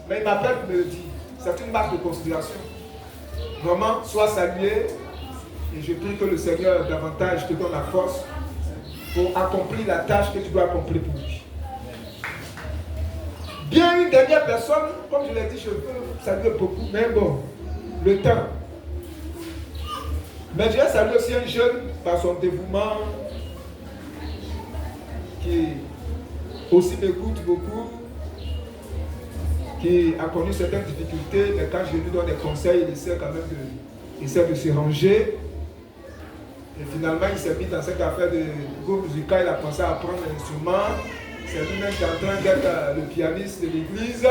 Mais il m'appelle pour me le dire. C'est une marque de considération. Vraiment, sois salué. Et je prie que le Seigneur davantage te donne la force pour accomplir la tâche que tu dois accomplir pour lui. Bien une dernière personne, comme je l'ai dit, je peux saluer beaucoup, mais bon, le temps. Mais je vais saluer aussi un jeune par son dévouement qui aussi m'écoute beaucoup, qui a connu certaines difficultés, mais quand je lui donne des conseils, il essaie quand même de se ranger. Et finalement, il s'est mis dans cette affaire de groupe musical, il a pensé à apprendre l'instrument. C'est lui-même qui est en train d'être le pianiste de l'église.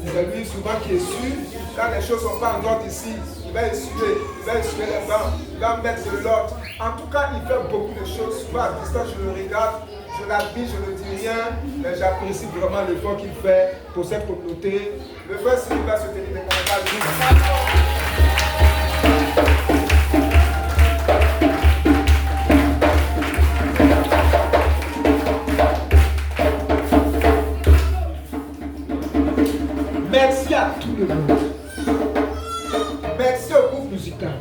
C'est lui souvent qui essuie. Quand les choses ne sont pas en ordre ici, il va essuyer les bancs, il va mettre de l'ordre. En tout cas, il fait beaucoup de choses. Souvent à distance, je le regarde. Je l'admire, je ne dis rien, mais j'apprécie vraiment l'effort qu'il fait pour cette communauté. Le frère s'il va se tenir des combats. Merci à tout le monde. Merci au groupe musical.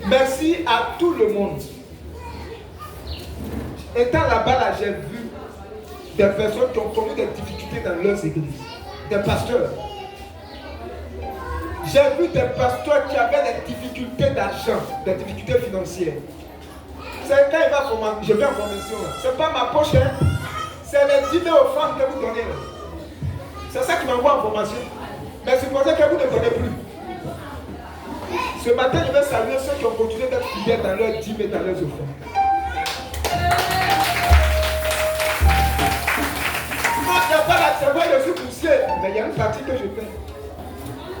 Merci à tout le monde. Étant là-bas, là, j'ai vu des personnes qui ont connu des difficultés dans leurs églises. Des pasteurs. J'ai vu des pasteurs qui avaient des difficultés d'argent, des difficultés financières. C'est quand il va je vais en formation. Ce n'est pas ma poche. Hein? C'est les 10 000 offrandes que vous donnez là. C'est ça qui m'envoie en formation. Mais supposez que vous ne donnez plus. Ce matin, je vais saluer ceux qui ont continué d'être fidèles dans leurs 10 000 et dans leurs offrandes. Quand il n'y a pas la c'est vrai, je suis poussé. Mais il y a une partie que je paie.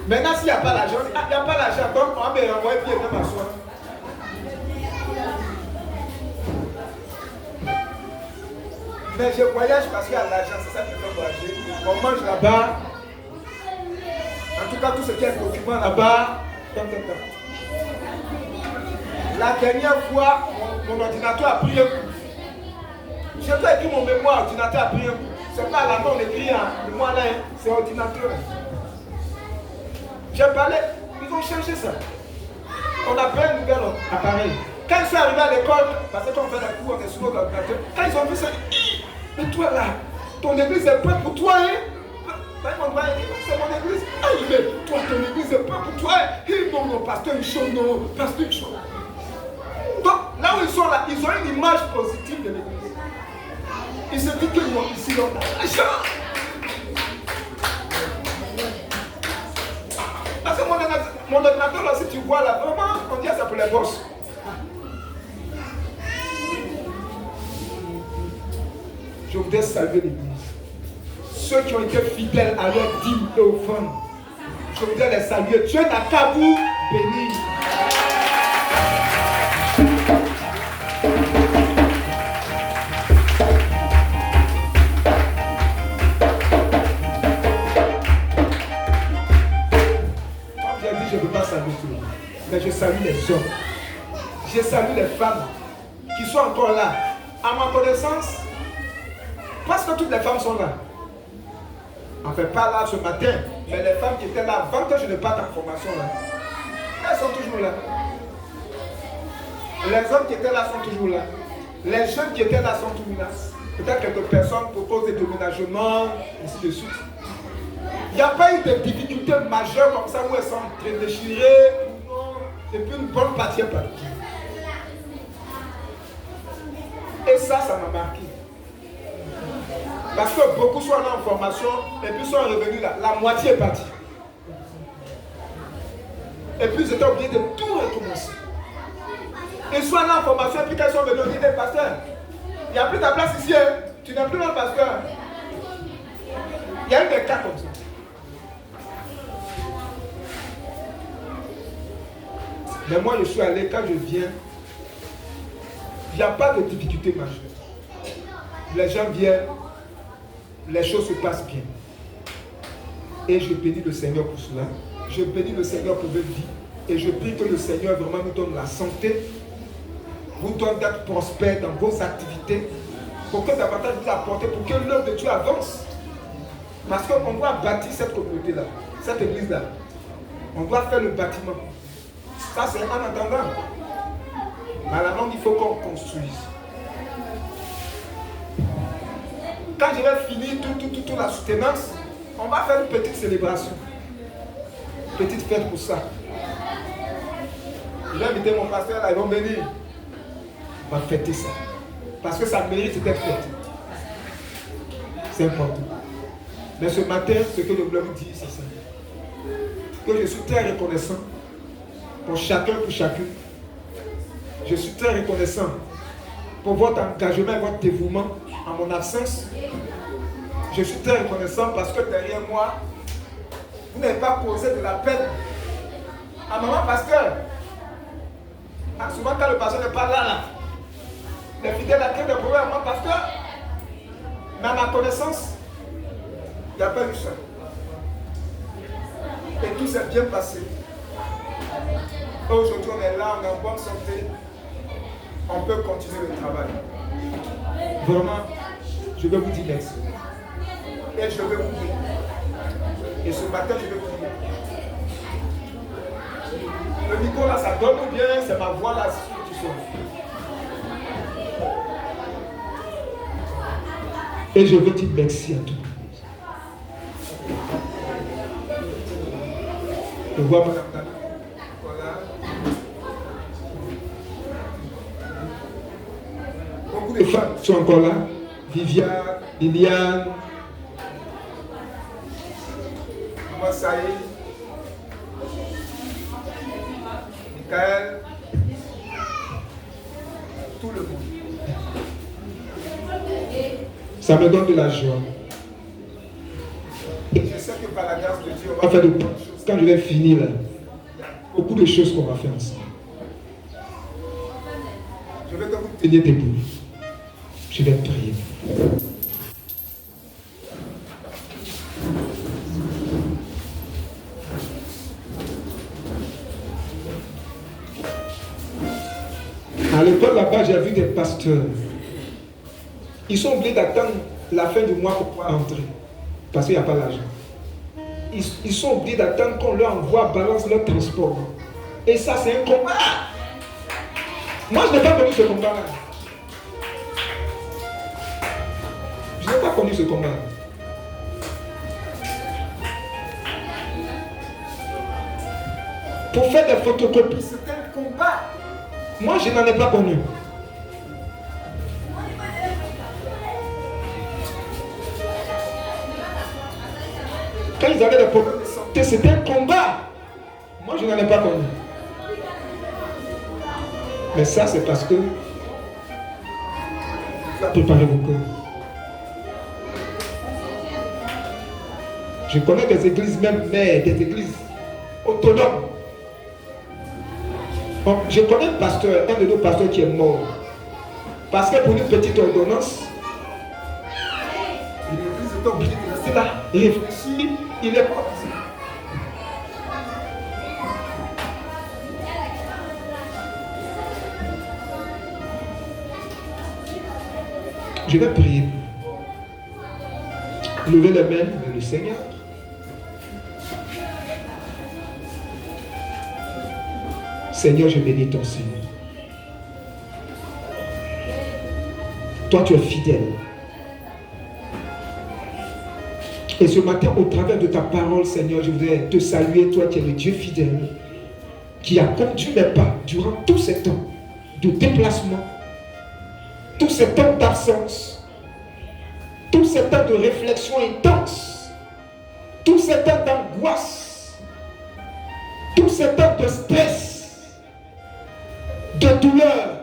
Maintenant, s'il n'y a pas l'argent, il n'y a pas l'argent, donc on va me renvoyer puis je vais m'asseoir. Mais je voyage parce qu'il y a l'argent, c'est ça qui me fait voyager. On mange là-bas. En tout cas, tout ce qui est document là-bas. La dernière fois, mon ordinateur a pris un coup. Je peux écrire mon mémoire, l'ordinateur a pris un coup. C'est pas la main, on écrit le moi là, c'est ordinateur. J'ai parlé, ils ont changé ça. On a pris un nouvel appareil. Quand ils sont arrivés à l'école, parce qu'on fait la cour, on est sur notre ordinateur, quand ils ont vu ça, mais toi là, ton église est prête pour toi, hein? C'est mon église. Ah, mais toi, ton église est prête pour toi. Et non, pasteur, une chose, non, pasteur, une chose. Donc, là où ils sont là, ils ont une image positive de l'église. Ils se disent que non, ici, on a l'argent. Parce que mon ordinateur, là, si tu vois là, vraiment, on dit que c'est pour les boss. Je voudrais saluer l'église. Ceux qui ont été fidèles à leur dîme et offrande, je voudrais les saluer. Dieu n'a qu'à vous bénir. Comme j'ai dit, je ne peux pas saluer tout le monde, mais je salue les hommes. Je salue les femmes qui sont encore là. À ma connaissance, presque toutes les femmes sont là. Enfin, pas là ce matin, mais les femmes qui étaient là avant que je ne parte en formation là, elles sont toujours là. Les hommes qui étaient là sont toujours là. Les jeunes qui étaient là sont toujours là. Peut-être quelques personnes proposent des déménagements, ainsi de suite. Il n'y a pas eu de difficultés majeures comme ça où elles sont en train de déchirer, et puis une bonne partie est partie. Et ça m'a marqué. Parce que beaucoup sont là en formation et puis sont revenus là. La moitié est partie. Et puis ils étaient obligés de tout recommencer. Ils sont là en formation et puis quand ils sont venus, ils disent, pasteur, il n'y a plus ta place ici, hein. Tu n'es plus là, pasteur. Il y a eu des cas comme ça. Mais moi je suis allé, quand je viens, il n'y a pas de difficulté majeure. Les gens viennent, les choses se passent bien. Et je bénis le Seigneur pour cela. Je bénis le Seigneur pour votre vie. Et je prie que le Seigneur vraiment nous donne la santé, vous donne d'être prospère dans vos activités, pour que davantage vous apportez, pour que l'œuvre de Dieu avance. Parce qu'on doit bâtir cette communauté-là, cette église-là. On doit faire le bâtiment. Ça, c'est en attendant. Mais à la longue, il faut qu'on construise. Quand je vais finir toute la soutenance, on va faire une petite célébration. Une petite fête pour ça. Je vais inviter mon pasteur là, ils vont venir. On va fêter ça. Parce que ça mérite d'être fêté. C'est important. Mais ce matin, ce que je voulais vous dire, c'est ça. Que je suis très reconnaissant pour chacun, pour chacune. Je suis très reconnaissant pour votre engagement et votre dévouement en mon absence. Je suis très reconnaissant parce que derrière moi, vous n'avez pas causé de la peine à maman pasteur. Souvent quand le pasteur n'est pas là, les fidèles accueillent des problèmes à maman pasteur. Mais à ma connaissance, il n'y a pas eu ça. Et tout s'est bien passé. Aujourd'hui on est là, on est en bonne santé. On peut continuer le travail. Vraiment, je vais vous dire merci. Et je vais vous dire. Et ce matin, je vais vous dire. Le micro là, ça donne bien, c'est ma voix là, tu sais. Et je veux dire merci à tout le monde. Je vois madame Dana. Voilà. Beaucoup de femmes sont encore là. Viviane. Liliane, Massaï, Michael, tout le monde. ça me donne de la joie. Je sais que par la grâce de Dieu, On va faire de bonnes choses. Quand je vais finir là, il y a beaucoup de choses qu'on va faire ensemble. je vais que vous Tenez debout. Je vais prier. À l'école là-bas, j'ai vu des pasteurs. Ils sont obligés d'attendre la fin du mois pour pouvoir entrer. Parce qu'il n'y a pas l'argent. Ils sont obligés d'attendre qu'on leur envoie balance leur transport. Et ça, c'est un combat. Moi, je n'ai pas connu ce combat-là. Je n'ai pas connu ce combat. Pour faire des photocopies, c'est un combat. Moi, je n'en ai pas connu. Quand ils avaient des problèmes de santé, c'était un combat. Moi, je n'en ai pas connu. Mais ça, c'est parce que vous avez préparé vos cœurs. Je connais des églises même mères, des églises autonomes. Bon, je connais un pasteur, un de nos pasteurs qui est mort. Parce que pour une petite ordonnance, l'église est obligée de rester là, réfléchir, il est mort. Je vais prier. Levez les mains vers le Seigneur. Seigneur, je bénis ton Seigneur. Toi, tu es fidèle. Et ce matin, au travers de ta parole, Seigneur, je voudrais te saluer, toi qui es le Dieu fidèle, qui a conduit mes pas durant tous ces temps de déplacement, tous ces temps d'absence, tous ces temps de réflexion intense, tous ces temps d'angoisse, tous ces temps de stress, de douleur.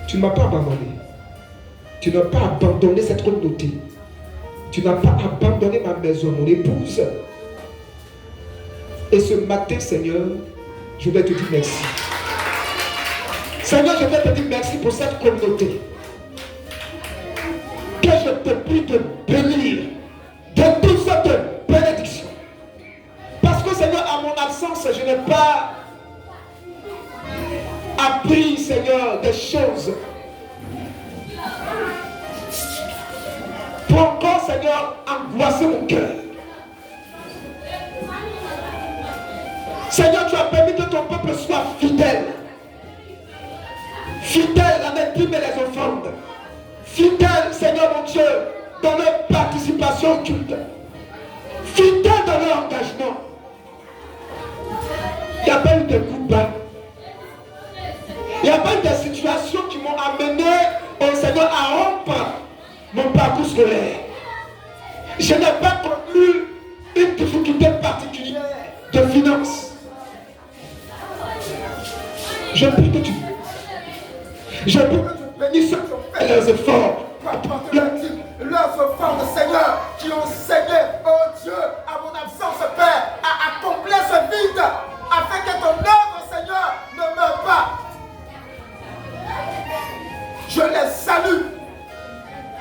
Tu ne m'as pas abandonné. Tu n'as pas abandonné cette communauté. Tu n'as pas abandonné ma maison, mon épouse. Et ce matin, Seigneur, je vais te dire merci. Seigneur, je vais te dire merci pour cette communauté. Que je te prie de bénir de toutes sortes de bénédictions. Parce que, Seigneur, à mon absence, je n'ai pas appris, Seigneur, des choses pour encore, Seigneur, angoisser mon cœur. Seigneur, tu as permis que ton peuple soit fidèle. Fidèle à mes dîmes et les offrandes. Fidèle, Seigneur mon Dieu, dans leur participation au culte. Fidèle dans leur engagement. Il n'y a pas eu de coups bas. Il n'y a pas eu des situations qui m'ont amené au Seigneur à rompre mon parcours scolaire. Je n'ai pas connu une difficulté particulière de finances. Je prie que tu bénisses ceux qui ont fait leurs efforts. Leurs offrandes, Seigneur, qui ont saigné, oh Dieu, à mon absence, Père, à accomplir ce vide, afin que ton œuvre, Seigneur, ne meure pas. Je les salue.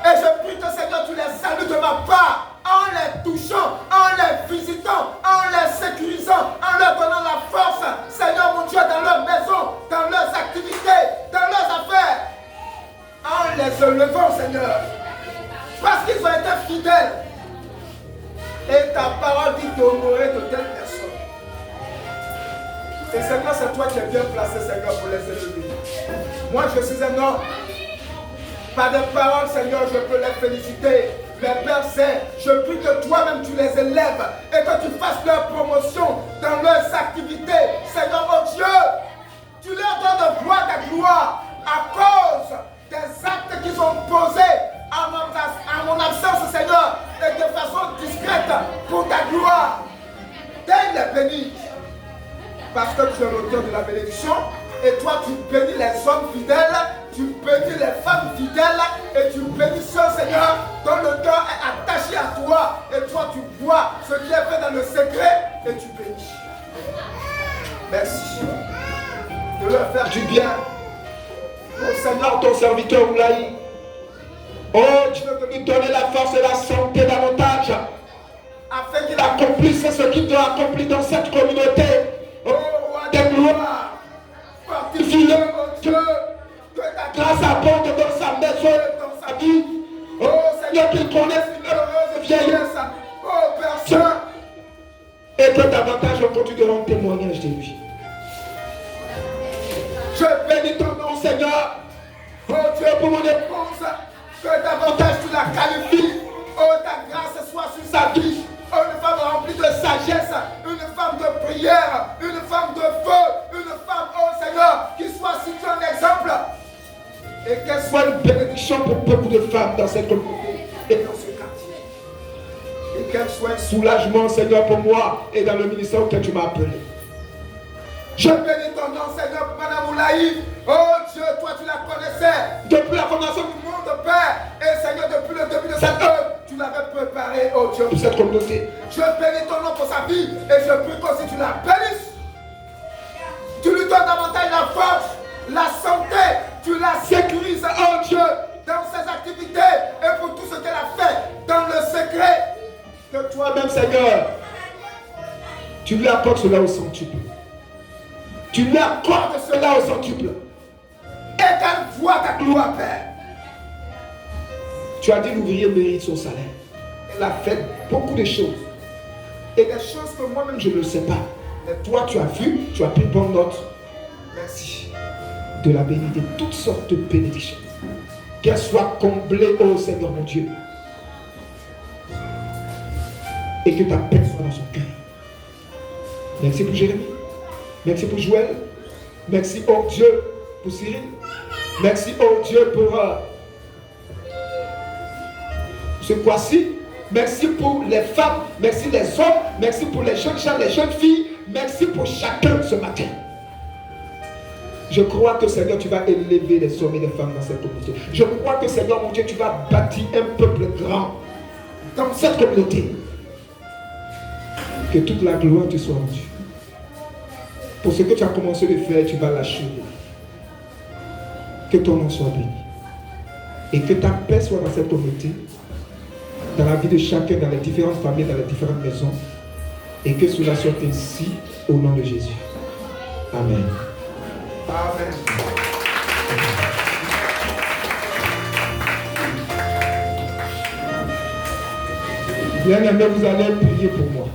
Et je prie que, Seigneur, tu les salues de ma part, en les touchant, en les visitant, en les sécurisant, en leur donnant la force, Seigneur mon Dieu, dans leur maison, dans leurs activités, dans leurs affaires, en les élevant, Seigneur, parce qu'ils ont été fidèles. Et ta parole dit d'honorer de telles personnes. Et Seigneur, c'est toi qui es bien placé, Seigneur, pour les élever. Moi, je suis un homme. Par des paroles, Seigneur, je peux les féliciter. Mais Père Saint, je prie que toi-même tu les élèves et que tu fasses leur promotion dans leurs activités. Seigneur, oh Dieu, tu leur donnes de voir ta gloire à cause des actes qu'ils ont posés parce que tu es l'auteur de la bénédiction. Et toi, tu bénis les hommes fidèles, tu bénis les femmes fidèles, et tu bénis ceux, Seigneur, dont le cœur est attaché à toi. Et toi, tu vois ce qui est fait dans le secret, et tu bénis. Merci de leur faire du bien. Oh Seigneur, ton serviteur Oulaï, oh Dieu, de lui donner la force et la santé davantage, afin qu'il accomplisse ce qu'il doit accomplir dans cette communauté. Oh, roi des gloires, fortifie-le, oh Dieu, que ta grâce abonde dans sa maison et dans sa vie. Oh Seigneur, qu'il connaisse une heureuse vieillesse, oh Père Saint, et que davantage on continue de rendre témoignage de lui. Je bénis ton nom, Seigneur. Oh Dieu, pour mon épouse, que davantage tu la qualifies. Oh, ta grâce soit sur sa vie. Oh, une femme remplie de sagesse, une femme de prière, une femme de feu, une femme, oh Seigneur, qui soit située un exemple. Et qu'elle soit une bénédiction pour beaucoup de femmes dans cette communauté et dans ce quartier. Et qu'elle soit un soulagement, Seigneur, pour moi et dans le ministère auquel tu m'as appelé. Je bénis ton nom, Seigneur, pour Madame Oulaï. Oh Dieu, toi tu la connaissais depuis la fondation du monde, Père. Et Seigneur, depuis le début de cette œuvre, tu l'avais préparée, oh Dieu, pour cette communauté. Je bénis ton nom pour sa vie. Et je prie qu'aussi tu la bénisses. Tu lui donnes davantage la force, la santé. Tu la sécurises, oh Dieu, dans ses activités et pour tout ce qu'elle a fait dans le secret. Que toi-même, Seigneur, tu lui apportes cela au centuple. Tu lui accordes cela au centuple. Et qu'elle voit ta gloire, Père. Tu as dit l'ouvrier mérite son salaire. Elle a fait beaucoup de choses. Et des choses que moi-même je ne sais pas. Mais toi tu as vu, tu as pris bonne note. Merci. De la bénir de toutes sortes de bénédictions. Qu'elle soit comblée, ô Seigneur mon Dieu. Et que ta paix soit dans son cœur. Merci pour Jérémie. Merci pour Joël. Merci, oh Dieu, pour Cyril. Merci, oh Dieu, pour ce Kwasi. Merci pour les femmes. Merci les hommes. Merci pour les jeunes gens, les jeunes filles. Merci pour chacun ce matin. Je crois que, Seigneur, tu vas élever les hommes et les femmes dans cette communauté. Je crois que, Seigneur, mon Dieu, tu vas bâtir un peuple grand dans cette communauté. Que toute la gloire te soit rendue. Pour ce que tu as commencé de faire, tu vas l'achever. Que ton nom soit béni. Et que ta paix soit dans cette communauté, dans la vie de chacun, dans les différentes familles, dans les différentes maisons. Et que cela soit ainsi au nom de Jésus. Amen. Amen. Bien-aimés, vous allez prier pour moi.